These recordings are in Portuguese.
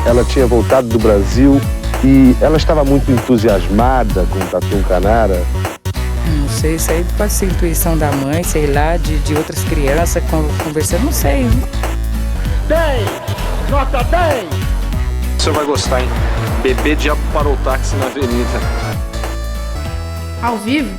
ela tinha voltado do Brasil e ela estava muito entusiasmada com o Tatu Canara. Não sei, isso aí pode ser intuição da mãe, sei lá, de outras crianças conversando, não sei. 10! Nota 10! O senhor vai gostar, hein? Bebê diabo parou o táxi na avenida. Ao vivo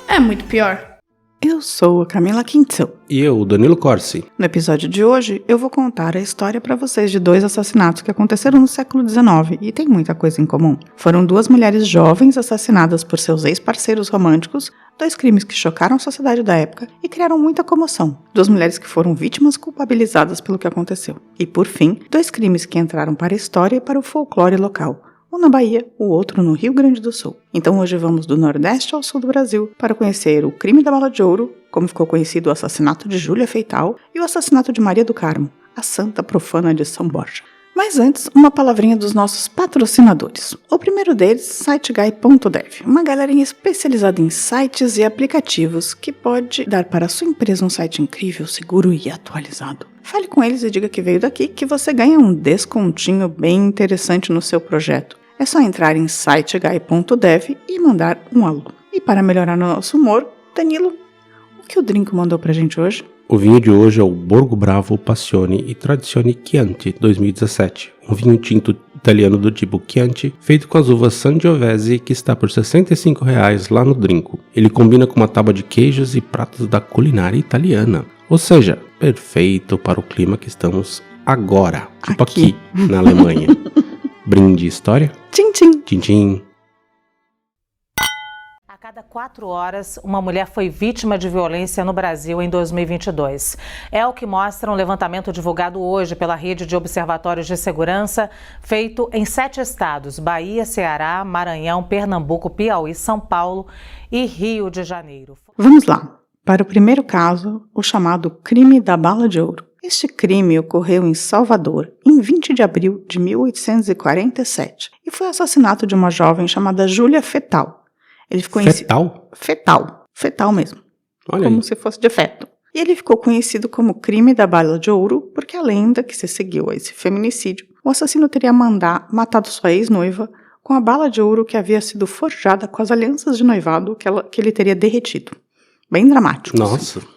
é muito pior. Eu sou a Camila Quintzel. E eu, Danilo Corsi. No episódio de hoje, eu vou contar a história para vocês de 2 assassinatos que aconteceram no século XIX e tem muita coisa em comum. Foram 2 mulheres jovens assassinadas por seus ex-parceiros românticos, 2 crimes que chocaram a sociedade da época e criaram muita comoção. 2 mulheres que foram vítimas culpabilizadas pelo que aconteceu. E, por fim, 2 crimes que entraram para a história e para o folclore local. Um na Bahia, o outro no Rio Grande do Sul. Então hoje vamos do Nordeste ao Sul do Brasil para conhecer o crime da Bala de Ouro, como ficou conhecido o assassinato de Júlia Feital e o assassinato de Maria do Carmo, a santa profana de São Borja. Mas antes, uma palavrinha dos nossos patrocinadores. O primeiro deles, SiteGuy.dev, uma galerinha especializada em sites e aplicativos que pode dar para a sua empresa um site incrível, seguro e atualizado. Fale com eles e diga que veio daqui que você ganha um descontinho bem interessante no seu projeto. É só entrar em SiteGuy.dev e mandar um alô. E para melhorar nosso humor, Danilo, o que o Drinco mandou pra gente hoje? O vinho de hoje é o Borgo Bravo Passione e Tradizione Chianti 2017, um vinho tinto italiano do tipo Chianti, feito com as uvas Sangiovese, que está por R$ 65 lá no Drinco. Ele combina com uma tábua de queijos e pratos da culinária italiana, ou seja, perfeito para o clima que estamos agora, tipo aqui na Alemanha. Brinde história? Tchim, tchim. Tchim, tchim. A cada 4 horas, uma mulher foi vítima de violência no Brasil em 2022. É o que mostra um levantamento divulgado hoje pela Rede de Observatórios de Segurança, feito em 7 estados: Bahia, Ceará, Maranhão, Pernambuco, Piauí, São Paulo e Rio de Janeiro. Vamos lá. Para o primeiro caso, o chamado crime da Bala de Ouro. Este crime ocorreu em Salvador, em 20 de abril de 1847, e foi o assassinato de uma jovem chamada Júlia Feital. Ele ficou Fetal? Fetal mesmo. Olha como aí. se fosse de feto. E ele ficou conhecido como crime da Bala de Ouro porque a lenda que se seguiu a esse feminicídio, o assassino teria matado sua ex-noiva com a bala de ouro que havia sido forjada com as alianças de noivado que ele teria derretido. Bem dramático. Nossa, assim.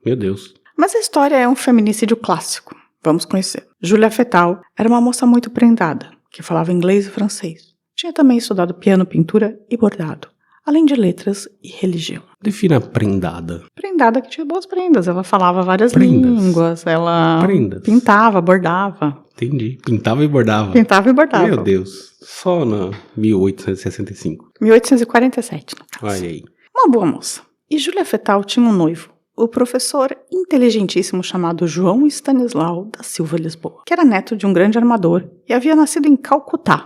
meu Deus. Mas a história é um feminicídio clássico. Vamos conhecer. Júlia Feital era uma moça muito prendada, que falava inglês e francês. Tinha também estudado piano, pintura e bordado, além de letras e religião. Defina prendada. Prendada que tinha boas prendas. Ela falava várias línguas, ela pintava, bordava. Entendi. Pintava e bordava. Pintava e bordava. Meu Deus. Só na 1865. 1847, no caso. Olha aí. Uma boa moça. E Júlia Feital tinha um noivo, o professor inteligentíssimo chamado João Stanislau da Silva Lisboa, que era neto de um grande armador e havia nascido em Calcutá,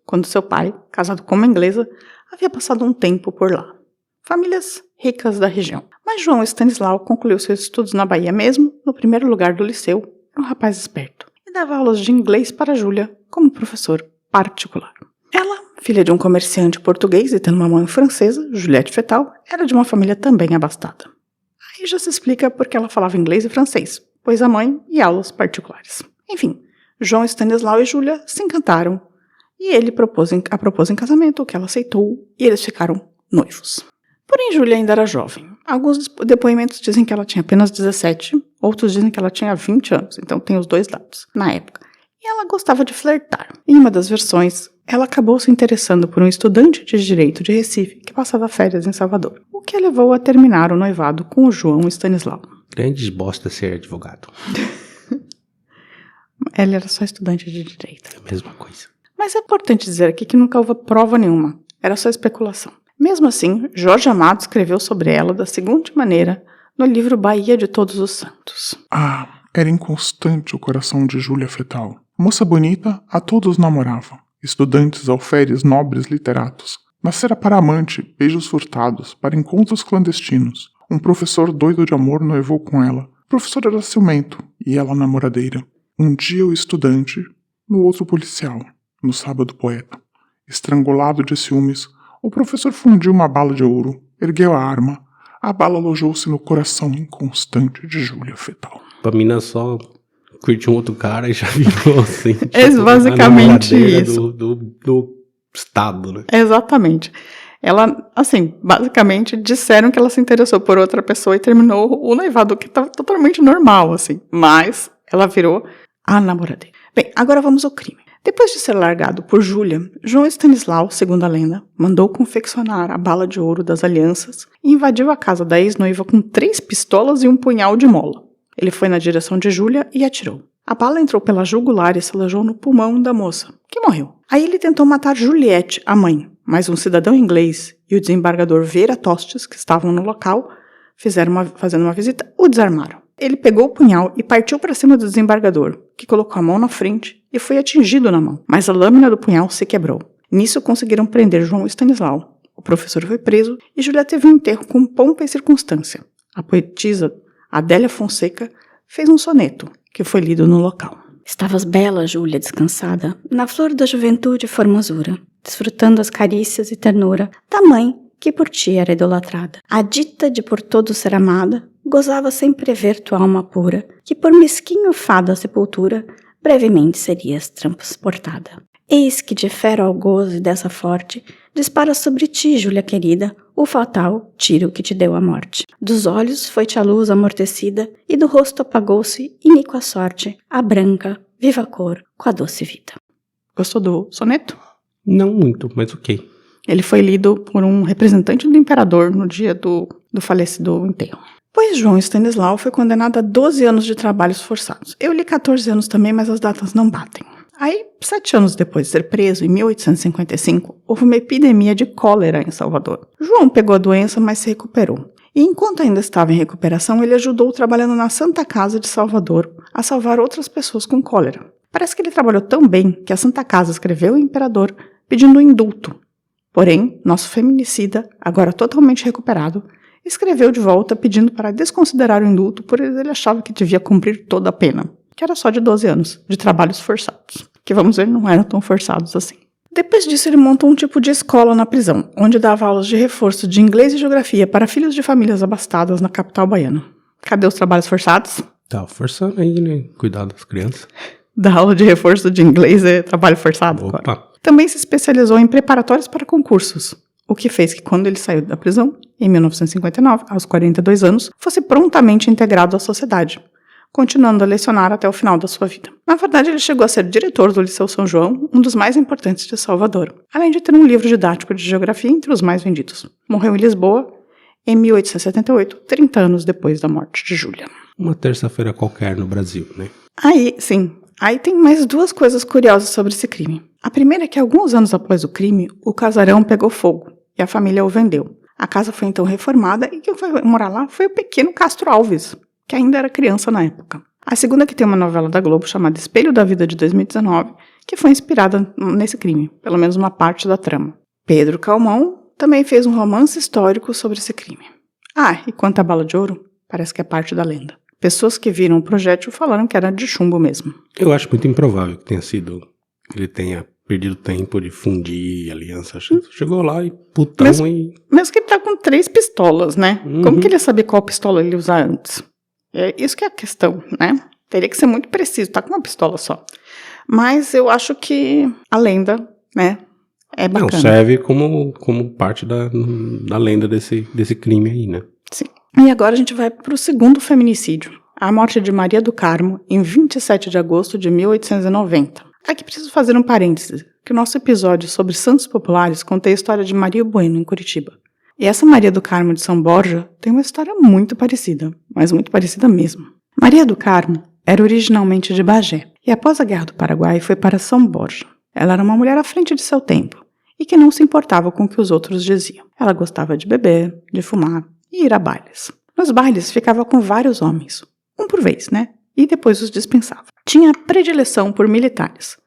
quando seu pai, casado com uma inglesa, havia passado um tempo por lá. Famílias ricas da região. Mas João Stanislau concluiu seus estudos na Bahia mesmo, no primeiro lugar do liceu, era um rapaz esperto, e dava aulas de inglês para Júlia como professor particular. Ela, filha de um comerciante português e tendo uma mãe francesa, Juliette Feital, era de uma família também abastada. Aí já se explica porque ela falava inglês e francês, pois a mãe e aulas particulares. Enfim, João Stanislau e Júlia se encantaram e ele a propôs em casamento, o que ela aceitou, e eles ficaram noivos. Porém, Júlia ainda era jovem. Alguns depoimentos dizem que ela tinha apenas 17, outros dizem que ela tinha 20 anos, então tem os dois lados, na época. E ela gostava de flertar. Em uma das versões, ela acabou se interessando por um estudante de direito de Recife que passava férias em Salvador, o que a levou a terminar o noivado com o João Stanislau. Grande bosta ser advogado. Ela era só estudante de direito. É a mesma coisa. Mas é importante dizer aqui que nunca houve prova nenhuma, era só especulação. Mesmo assim, Jorge Amado escreveu sobre ela da seguinte maneira no livro Bahia de Todos os Santos. Era inconstante o coração de Júlia Feital. Moça bonita, a todos namorava. Estudantes, alferes, nobres, literatos. Nascera para amante, beijos furtados, para encontros clandestinos. Um professor doido de amor noivou com ela. O professor era ciumento, e ela namoradeira. Um dia o estudante, no outro policial. No sábado poeta. Estrangulado de ciúmes, o professor fundiu uma bala de ouro, ergueu a arma. A bala alojou-se no coração inconstante de Júlia Feital. Pra mina só curte um outro cara e já virou assim. É basicamente a namoradeira isso. Do Estado, né? Exatamente. Ela, assim, basicamente disseram que ela se interessou por outra pessoa e terminou o noivado, que estava totalmente normal, assim. Mas ela virou a namoradeira. Bem, agora vamos ao crime. Depois de ser largado por Júlia, João Stanislau, segundo a lenda, mandou confeccionar a bala de ouro das alianças e invadiu a casa da ex-noiva com 3 pistolas e um punhal de mola. Ele foi na direção de Júlia e atirou. A bala entrou pela jugular e se alojou no pulmão da moça, que morreu. Aí ele tentou matar Juliette, a mãe, mas um cidadão inglês e o desembargador Vera Tostes, que estavam no local, fazendo uma visita, o desarmaram. Ele pegou o punhal e partiu para cima do desembargador, que colocou a mão na frente e foi atingido na mão, mas a lâmina do punhal se quebrou. Nisso conseguiram prender João Stanislau. O professor foi preso e Júlia teve um enterro com pompa e circunstância. A poetisa Adélia Fonseca fez um soneto, que foi lido no local. Estavas bela, Júlia, descansada, na flor da juventude e formosura, desfrutando as carícias e ternura da mãe que por ti era idolatrada. A dita de por todos ser amada, gozava sem prever tua alma pura, que por mesquinho fado à sepultura, brevemente serias transportada. Eis que de fero ao gozo e dessa forte, dispara sobre ti, Júlia querida, o fatal tiro que te deu a morte. Dos olhos foi-te a luz amortecida, e do rosto apagou-se, iníqua sorte, a branca, viva cor, com a doce vida. Gostou do soneto? Não muito, mas ok. Ele foi lido por um representante do imperador no dia do falecido enterro. Pois João Stanislau foi condenado a 12 anos de trabalhos forçados. Eu li 14 anos também, mas as datas não batem. Aí, 7 anos depois de ser preso, em 1855, houve uma epidemia de cólera em Salvador. João pegou a doença, mas se recuperou. E enquanto ainda estava em recuperação, ele ajudou trabalhando na Santa Casa de Salvador a salvar outras pessoas com cólera. Parece que ele trabalhou tão bem que a Santa Casa escreveu ao imperador pedindo um indulto. Porém, nosso feminicida, agora totalmente recuperado, escreveu de volta pedindo para desconsiderar o indulto, pois ele achava que devia cumprir toda a pena, que era só de 12 anos, de trabalhos forçados, que vamos ver não eram tão forçados assim. Depois disso ele montou um tipo de escola na prisão, onde dava aulas de reforço de inglês e geografia para filhos de famílias abastadas na capital baiana. Cadê os trabalhos forçados? Tá forçando aí, né? Cuidar das crianças. Dar aula de reforço de inglês é trabalho forçado. Opa. Agora. Também se especializou em preparatórios para concursos, o que fez que quando ele saiu da prisão, em 1959, aos 42 anos, fosse prontamente integrado à sociedade, continuando a lecionar até o final da sua vida. Na verdade, ele chegou a ser diretor do Liceu São João, um dos mais importantes de Salvador, além de ter um livro didático de geografia entre os mais vendidos. Morreu em Lisboa em 1878, 30 anos depois da morte de Júlia. Uma terça-feira qualquer no Brasil, né? Aí tem mais 2 coisas curiosas sobre esse crime. A primeira é que alguns anos após o crime, o casarão pegou fogo e a família o vendeu. A casa foi então reformada e quem foi morar lá foi o pequeno Castro Alves, que ainda era criança na época. A segunda é que tem uma novela da Globo chamada Espelho da Vida de 2019, que foi inspirada nesse crime, pelo menos uma parte da trama. Pedro Calmon também fez um romance histórico sobre esse crime. E quanto à bala de ouro, parece que é parte da lenda. Pessoas que viram o projétil falaram que era de chumbo mesmo. Eu acho muito improvável que ele tenha perdido tempo de fundir aliança. Chegou lá e putão Mesmo que ele tá com 3 pistolas, né? Uhum. Como que ele ia saber qual pistola ele ia usar antes? É isso que é a questão, né? Teria que ser muito preciso, tá com uma pistola só. Mas eu acho que a lenda, né, é bacana. Não, serve como parte da lenda desse crime aí, né? Sim. E agora a gente vai para o segundo feminicídio, a morte de Maria do Carmo, em 27 de agosto de 1890. Aqui preciso fazer um parêntese, que o nosso episódio sobre santos populares conta a história de Maria Bueno, em Curitiba. E essa Maria do Carmo de São Borja tem uma história muito parecida, mas muito parecida mesmo. Maria do Carmo era originalmente de Bagé, e após a Guerra do Paraguai foi para São Borja. Ela era uma mulher à frente de seu tempo, e que não se importava com o que os outros diziam. Ela gostava de beber, de fumar e ir a bailes. Nos bailes ficava com vários homens, um por vez, né? E depois os dispensava. Tinha predileção por militares,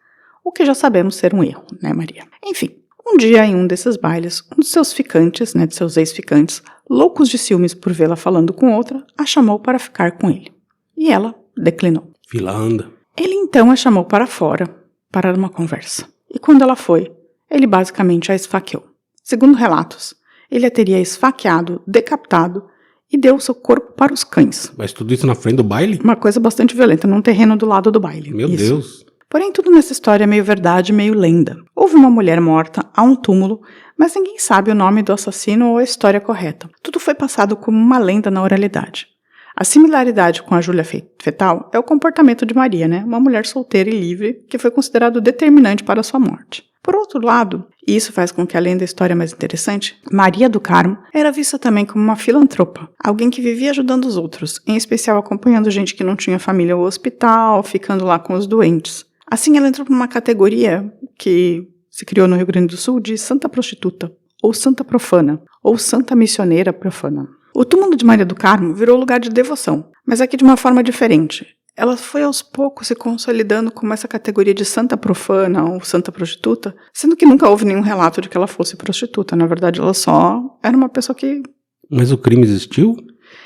o que já sabemos ser um erro, né, Maria? Enfim, um dia em um desses bailes, um dos seus ficantes, né, de seus ex-ficantes, loucos de ciúmes por vê-la falando com outra, a chamou para ficar com ele. E ela declinou. Fila anda. Ele então a chamou para fora, para uma conversa. E quando ela foi, ele basicamente a esfaqueou. Segundo relatos, ele a teria esfaqueado, decapitado e deu o seu corpo para os cães. Mas tudo isso na frente do baile? Uma coisa bastante violenta, num terreno do lado do baile. Meu Isso. Deus. Porém, tudo nessa história é meio verdade, meio lenda. Houve uma mulher morta, há um túmulo, mas ninguém sabe o nome do assassino ou a história correta. Tudo foi passado como uma lenda na oralidade. A similaridade com a Júlia Fetal é o comportamento de Maria, né? Uma mulher solteira e livre que foi considerado determinante para a sua morte. Por outro lado, e isso faz com que além da história mais interessante, Maria do Carmo era vista também como uma filantropa, alguém que vivia ajudando os outros, em especial acompanhando gente que não tinha família ao hospital, ficando lá com os doentes. Assim, ela entrou numa categoria que se criou no Rio Grande do Sul de santa prostituta, ou santa profana, ou santa missioneira profana. O túmulo de Maria do Carmo virou lugar de devoção, mas aqui de uma forma diferente. Ela foi aos poucos se consolidando como essa categoria de santa profana ou santa prostituta, sendo que nunca houve nenhum relato de que ela fosse prostituta. Na verdade, ela só era uma pessoa que... Mas o crime existiu?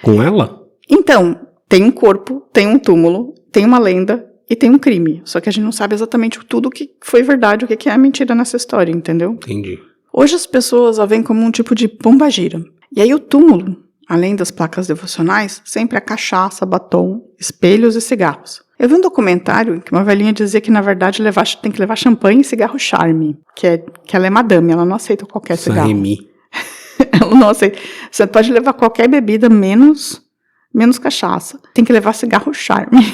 Com ela? Então, tem um corpo, tem um túmulo, tem uma lenda e tem um crime. Só que a gente não sabe exatamente tudo o que foi verdade, o que é mentira nessa história, entendeu? Entendi. Hoje as pessoas a veem como um tipo de pombagira. E aí o túmulo, além das placas devocionais, sempre há cachaça, batom, espelhos e cigarros. Eu vi um documentário em que uma velhinha dizia que, na verdade, tem que levar champanhe e cigarro charme, que ela é madame, ela não aceita qualquer cigarro. Ela não aceita. Você pode levar qualquer bebida, menos cachaça. Tem que levar cigarro charme.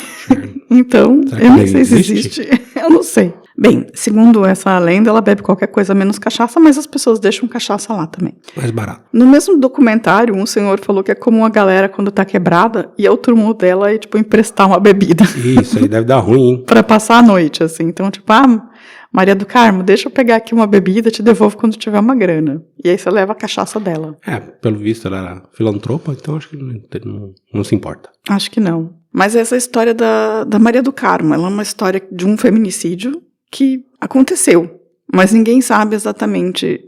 Então, eu não sei se existe. Eu não sei. Bem, segundo essa lenda, ela bebe qualquer coisa menos cachaça, mas as pessoas deixam cachaça lá também. Mais barato. No mesmo documentário, um senhor falou que é comum a galera, quando tá quebrada, ir ao túmulo dela e, emprestar uma bebida. Isso aí deve dar ruim, hein? Pra passar a noite, assim. Então, Maria do Carmo, deixa eu pegar aqui uma bebida, te devolvo quando tiver uma grana. E aí você leva a cachaça dela. Pelo visto ela era filantropa, então acho que não se importa. Acho que não. Mas essa história da Maria do Carmo, ela é uma história de um feminicídio que aconteceu, mas ninguém sabe exatamente,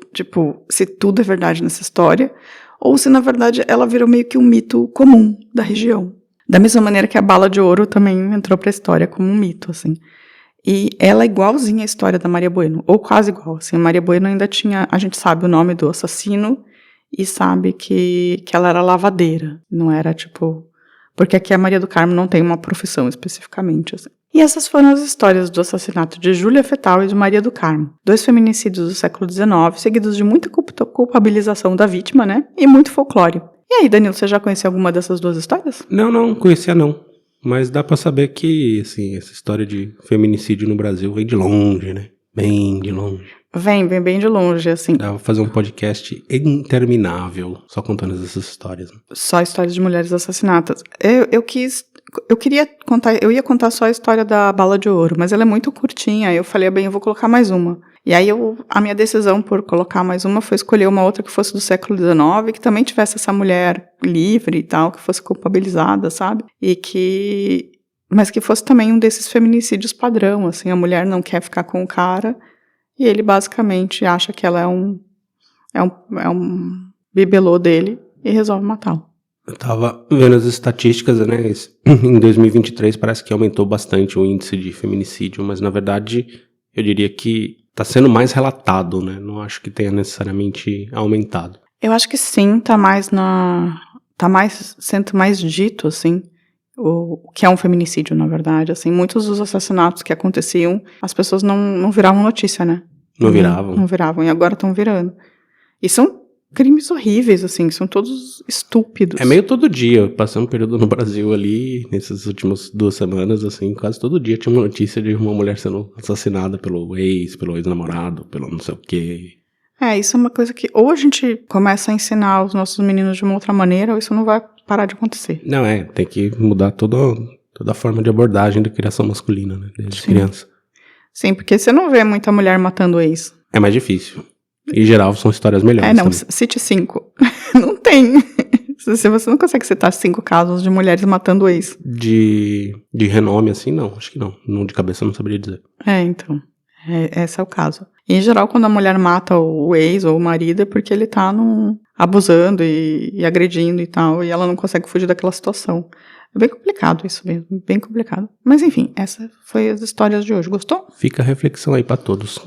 se tudo é verdade nessa história, ou se, na verdade, ela virou meio que um mito comum da região. Da mesma maneira que a bala de ouro também entrou pra história como um mito, assim. E ela é igualzinha à história da Maria Bueno, ou quase igual, assim. A Maria Bueno ainda tinha, a gente sabe o nome do assassino e sabe que ela era lavadeira, não era, porque aqui a Maria do Carmo não tem uma profissão especificamente, assim. E essas foram as histórias do assassinato de Júlia Fetal e de Maria do Carmo. 2 feminicídios do século XIX, seguidos de muita culpabilização da vítima, né? E muito folclore. E aí, Danilo, você já conheceu alguma dessas 2 histórias? Não conhecia não. Mas dá pra saber que, assim, essa história de feminicídio no Brasil vem de longe, né? Bem de longe. Vem bem de longe, assim. Dá pra fazer um podcast interminável só contando essas histórias. Né? Só histórias de mulheres assassinadas. Eu ia contar só a história da bala de ouro, mas ela é muito curtinha, eu falei, eu vou colocar mais uma. E aí a minha decisão por colocar mais uma foi escolher uma outra que fosse do século XIX, que também tivesse essa mulher livre e tal, que fosse culpabilizada, sabe? Mas que fosse também um desses feminicídios padrão, assim, a mulher não quer ficar com o cara, e ele basicamente acha que ela é um bibelô dele e resolve matá-lo. Eu tava vendo as estatísticas, né? Em 2023 parece que aumentou bastante o índice de feminicídio, mas na verdade eu diria que tá sendo mais relatado, né? Não acho que tenha necessariamente aumentado. Eu acho que sim, sendo mais dito, assim, o que é um feminicídio, na verdade. Assim, muitos dos assassinatos que aconteciam, as pessoas não viravam notícia, né? Não viravam. Não viravam, e agora estão virando. E são crimes horríveis, assim, são todos estúpidos. É meio todo dia, passando um período no Brasil ali, nessas últimas 2 semanas, assim, quase todo dia tinha uma notícia de uma mulher sendo assassinada pelo ex-namorado, pelo não sei o quê. Isso é uma coisa que ou a gente começa a ensinar os nossos meninos de uma outra maneira, ou isso não vai parar de acontecer. Não, tem que mudar toda a forma de abordagem da criação masculina, né, desde criança. Sim, porque você não vê muita mulher matando o ex. É mais difícil. Em geral, são histórias melhores. Não, cite 5. Não tem. Você não consegue citar 5 casos de mulheres matando o ex. De renome, assim, não. Acho que não. Não de cabeça eu não saberia dizer. Então. Esse é o caso. E, em geral, quando a mulher mata o ex ou o marido, é porque ele tá abusando e agredindo e tal, e ela não consegue fugir daquela situação. É bem complicado isso mesmo, bem complicado. Mas, enfim, essa foi as histórias de hoje. Gostou? Fica a reflexão aí pra todos.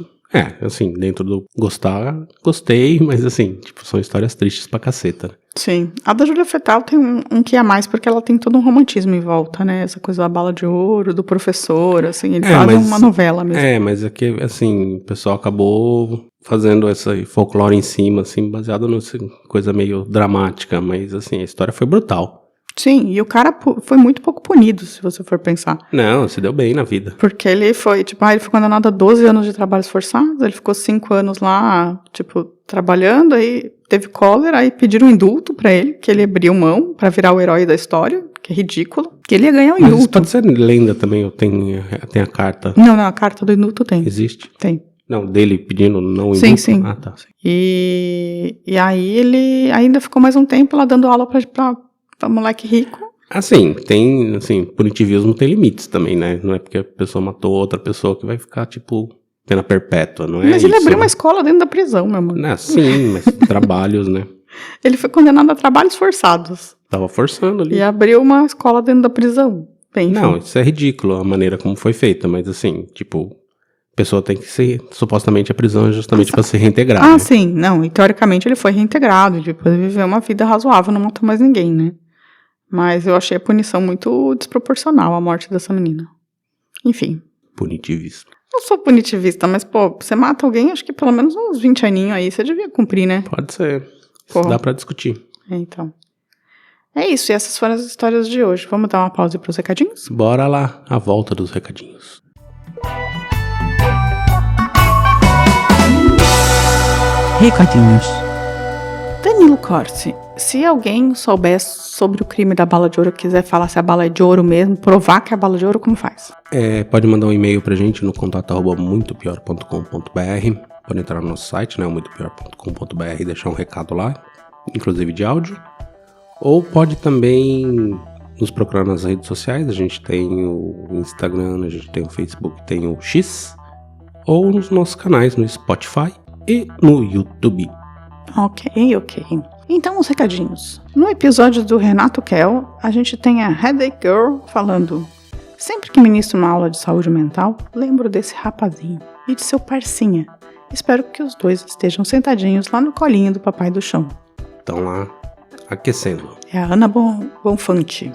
Assim, dentro do gostar, gostei, mas assim, são histórias tristes pra caceta, né? Sim. A da Júlia Fetal tem um que a mais, porque ela tem todo um romantismo em volta, né? Essa coisa da bala de ouro, do professor, assim, ele faz uma novela mesmo. Mas é que, assim, o pessoal acabou fazendo esse folclore em cima, assim, baseado nessa coisa meio dramática, mas, assim, a história foi brutal. Sim, e o cara foi muito pouco punido, se você for pensar. Não, se deu bem na vida. Porque ele foi, ele foi condenado a 12 anos de trabalhos forçados, ele ficou 5 anos lá, trabalhando, aí teve cólera, aí pediram um indulto pra ele, que ele abriu mão pra virar o herói da história, que é ridículo, que ele ia ganhar um indulto. Mas pode ser lenda também, tem a carta. Não, a carta do indulto tem. Existe? Tem. Não, dele pedindo não indulto? Sim. Ah, tá. E aí ele ainda ficou mais um tempo lá dando aula pra moleque rico. Assim, punitivismo tem limites também, né? Não é porque a pessoa matou outra pessoa que vai ficar, pena perpétua, não é? Mas ele abriu uma escola dentro da prisão, meu amor. Sim, mas trabalhos, né? Ele foi condenado a trabalhos forçados. Tava forçando ali. E abriu uma escola dentro da prisão. Bem, não, isso é ridículo, a maneira como foi feita, mas assim, a pessoa tem que ser, supostamente a prisão é justamente para se reintegrar. Ah, né? sim, não, e teoricamente ele foi reintegrado, depois viveu uma vida razoável, não matou mais ninguém, né? Mas eu achei a punição muito desproporcional, a morte dessa menina. Enfim. Punitivismo. Não sou punitivista, mas, você mata alguém, acho que pelo menos uns 20 aninhos aí, você devia cumprir, né? Pode ser. Isso dá pra discutir. Então. É isso, e essas foram as histórias de hoje. Vamos dar uma pausa pros recadinhos? Bora lá, a volta dos recadinhos. Recadinhos. Danilo Corsi, se alguém souber sobre o crime da bala de ouro, quiser falar se a bala é de ouro mesmo, provar que é a bala de ouro, como faz? Pode mandar um e-mail pra gente no contato@muitopior.com.br. Pode entrar no nosso site, né, muitopior.com.br, e deixar um recado lá, inclusive de áudio. Ou pode também nos procurar nas redes sociais. A gente tem o Instagram, a gente tem o Facebook, tem o X. Ou nos nossos canais no Spotify e no YouTube. Ok. Então, os recadinhos. No episódio do Renato Kell, a gente tem a Headache Girl falando: sempre que ministro uma aula de saúde mental, lembro desse rapazinho e de seu parcinha. Espero que os dois estejam sentadinhos lá no colinho do papai do chão. Estão lá aquecendo. É a Ana Bonfante.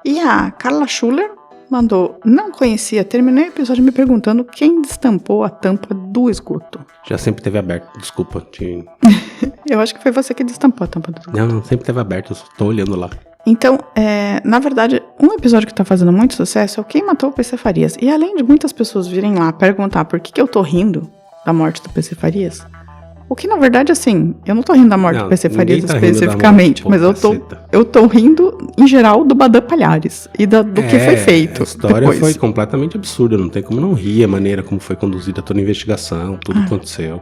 E a Carla Schuller mandou: não conhecia, terminei o episódio me perguntando quem destampou a tampa do esgoto. Já sempre teve aberto, desculpa. Eu acho que foi você que destampou a tampa do esgoto. Não, sempre teve aberto, eu só tô olhando lá. Então, na verdade, um episódio que tá fazendo muito sucesso é o Quem Matou o PC Farias. E além de muitas pessoas virem lá perguntar por que eu tô rindo da morte do PC Farias, o que na verdade, assim, eu não tô rindo da morte do PC Farias especificamente, mas eu tô rindo em geral do Badam Palhares e do que foi feito. A história depois. Foi completamente absurda, não tem como não rir a maneira como foi conduzida toda a investigação, tudo que aconteceu.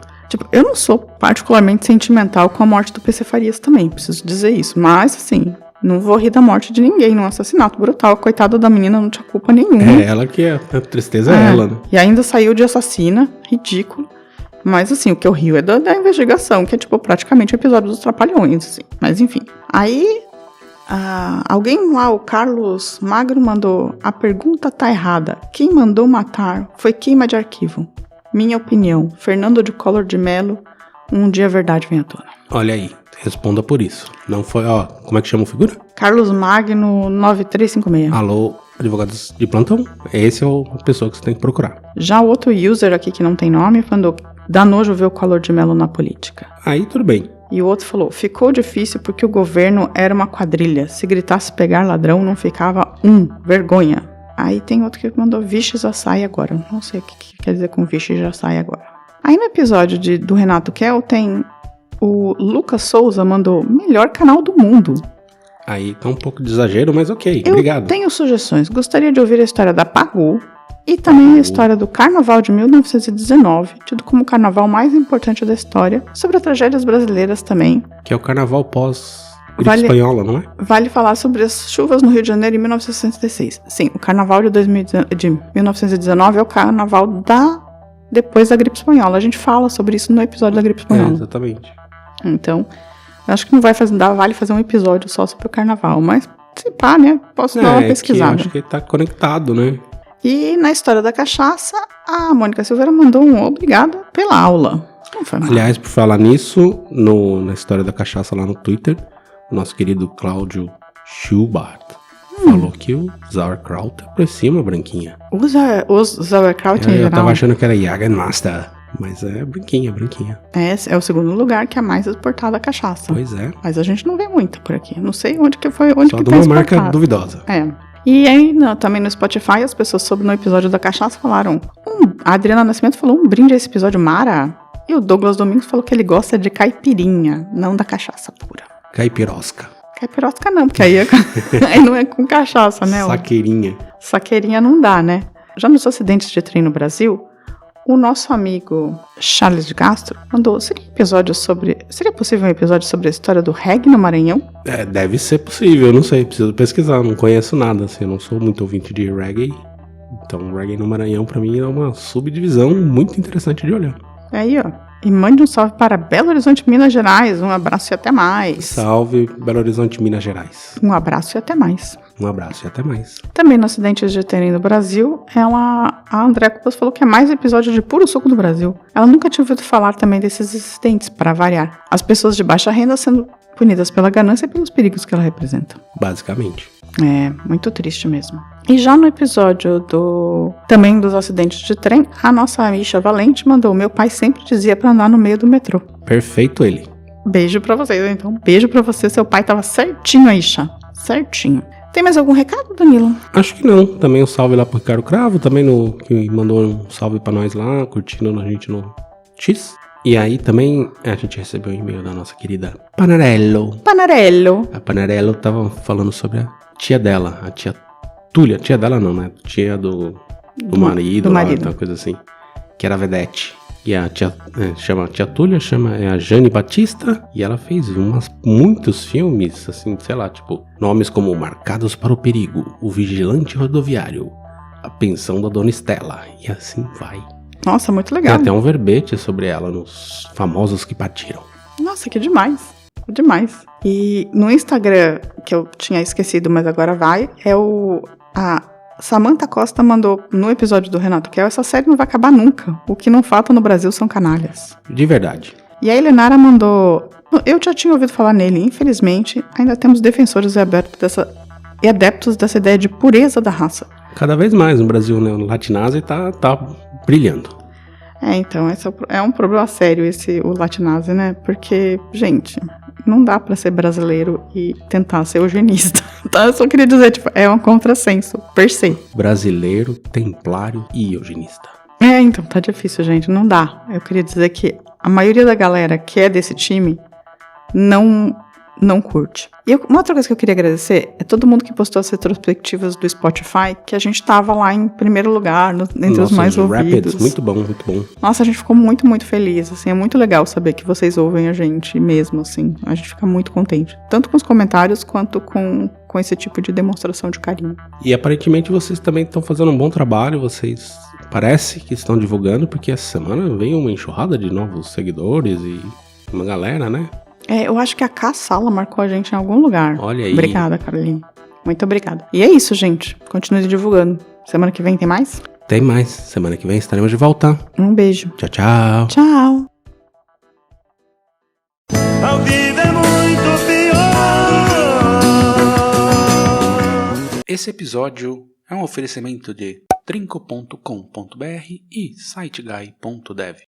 Eu não sou particularmente sentimental com a morte do PC Farias também, preciso dizer isso, mas assim, não vou rir da morte de ninguém, num assassinato brutal, coitada da menina, não tinha culpa nenhuma. É ela que a tristeza é ela, né? E ainda saiu de assassina, ridículo. Mas, assim, o que eu rio é da investigação, que é, praticamente o episódio dos Trapalhões, assim. Mas, enfim. Aí, alguém lá, o Carlos Magro, mandou: a pergunta tá errada. Quem mandou matar foi queima de arquivo. Minha opinião, Fernando de Collor de Mello, um dia a verdade vem à tona. Olha aí, responda por isso. Não foi, como é que chama a figura? Carlos Magno 9356. Alô, advogados de plantão? Esse é a pessoa que você tem que procurar. Já o outro user aqui que não tem nome mandou: dá nojo ver o Collor de Mello na política. Aí tudo bem. E o outro falou: ficou difícil porque o governo era uma quadrilha. Se gritasse pegar ladrão, não ficava vergonha. Aí tem outro que mandou: vixe, já sai agora. Não sei o que quer dizer com vixe, já sai agora. Aí no episódio do Renato Kell tem o Lucas Souza mandou: melhor canal do mundo. Aí tá um pouco de exagero, mas ok, obrigado. Eu tenho sugestões. Gostaria de ouvir a história da Pagu e também a história do Carnaval de 1919, tido como o carnaval mais importante da história, sobre as tragédias brasileiras também. Que é o carnaval pós-gripe espanhola, não é? Vale falar sobre as chuvas no Rio de Janeiro em 1966. Sim, o carnaval de 1919 é o carnaval depois da gripe espanhola. A gente fala sobre isso no episódio da gripe espanhola. Exatamente. Então, acho que não vale fazer um episódio só sobre o carnaval, mas se pá, né? Posso dar uma pesquisada. Acho que tá conectado, né? E na história da cachaça, a Mônica Silveira mandou um obrigada pela aula. Não foi mal. Aliás, por falar nisso, na história da cachaça lá no Twitter, o nosso querido Cláudio Schubart falou que o Sauerkraut aproxima a branquinha. Os Sauerkraut em geral. Eu tava achando que era Jägermeister, mas é branquinha. É o segundo lugar que é mais exportada a cachaça. Pois é. Mas a gente não vê muita por aqui. Não sei onde que foi, onde Só que de tá uma marca exportado. duvidosa. É. E aí, também no Spotify, as pessoas no episódio da cachaça falaram... a Adriana Nascimento falou um brinde a esse episódio, Mara. E o Douglas Domingos falou que ele gosta de caipirinha, não da cachaça pura. Caipirosca. Caipirosca não, porque aí não é com cachaça, né? Saqueirinha. Saqueirinha não dá, né? Já nos acidentes de trem no Brasil, o nosso amigo Charles de Castro mandou... Seria possível um episódio sobre a história do reggae no Maranhão? Deve ser possível, eu não sei, preciso pesquisar, não conheço nada, assim, eu não sou muito ouvinte de reggae. Então, reggae no Maranhão, pra mim, é uma subdivisão muito interessante de olhar. Aí, ó. E mande um salve para Belo Horizonte, Minas Gerais. Um abraço e até mais. Salve, Belo Horizonte, Minas Gerais. Um abraço e até mais. Um abraço e até mais. Também no Acidentes de Trem no Brasil, a André Cupas falou que é mais episódio de puro suco do Brasil. Ela nunca tinha ouvido falar também desses acidentes, para variar. As pessoas de baixa renda sendo punidas pela ganância e pelos perigos que ela representa. Basicamente. É, muito triste mesmo. E já no episódio também dos acidentes de trem, a nossa Misha Valente mandou: meu pai sempre dizia pra andar no meio do metrô. Perfeito ele. Beijo pra vocês, então. Beijo pra você, seu pai tava certinho aí, Isha. Certinho. Tem mais algum recado, Danilo? Acho que não. Também um salve lá pro Ricardo Cravo, também que mandou um salve pra nós lá, curtindo a gente no X. E aí também a gente recebeu um e-mail da nossa querida Panarello. Panarello. A Panarello tava falando sobre a tia dela, a tia Túlia. Tia dela não, né? Tia do marido. Do marido. Uma coisa assim. Que era vedete. E a tia, chama a tia Túlia, é a Jane Batista. E ela fez muitos filmes, assim, sei lá, tipo, nomes como Marcados para o Perigo, O Vigilante Rodoviário, A Pensão da Dona Estela. E assim vai. Nossa, muito legal. Tem até um verbete sobre ela nos Famosos que Partiram. Nossa, que demais. Demais. E no Instagram, que eu tinha esquecido, mas agora vai, a Samantha Costa mandou no episódio do Renato Kell: essa série não vai acabar nunca. O que não falta no Brasil são canalhas. De verdade. E a Elenara mandou: eu já tinha ouvido falar nele, infelizmente, ainda temos defensores e adeptos dessa ideia de pureza da raça. Cada vez mais no Brasil, né? O Latinase tá brilhando. Então, esse é um problema sério, o Latinase, né? Porque, gente, não dá pra ser brasileiro e tentar ser eugenista. Tá? Eu só queria dizer, tipo, é um contrassenso, per se. Brasileiro, templário e eugenista. Então, tá difícil, gente, não dá. Eu queria dizer que a maioria da galera que é desse time não curte. E uma outra coisa que eu queria agradecer é todo mundo que postou as retrospectivas do Spotify, que a gente tava lá em primeiro lugar, entre os mais ouvidos. Rapids, muito bom, muito bom. Nossa, a gente ficou muito, muito feliz, assim, é muito legal saber que vocês ouvem a gente mesmo, assim, a gente fica muito contente, tanto com os comentários quanto com esse tipo de demonstração de carinho. E aparentemente vocês também estão fazendo um bom trabalho, vocês parece que estão divulgando, porque essa semana veio uma enxurrada de novos seguidores e uma galera, né? Eu acho que a K Sala marcou a gente em algum lugar. Olha aí. Obrigada, Caroline. Muito obrigada. E é isso, gente. Continue divulgando. Semana que vem tem mais? Tem mais. Semana que vem estaremos de volta. Um beijo. Tchau, tchau. Tchau. A vida é muito pior. Esse episódio é um oferecimento de trinco.com.br e siteguy.dev.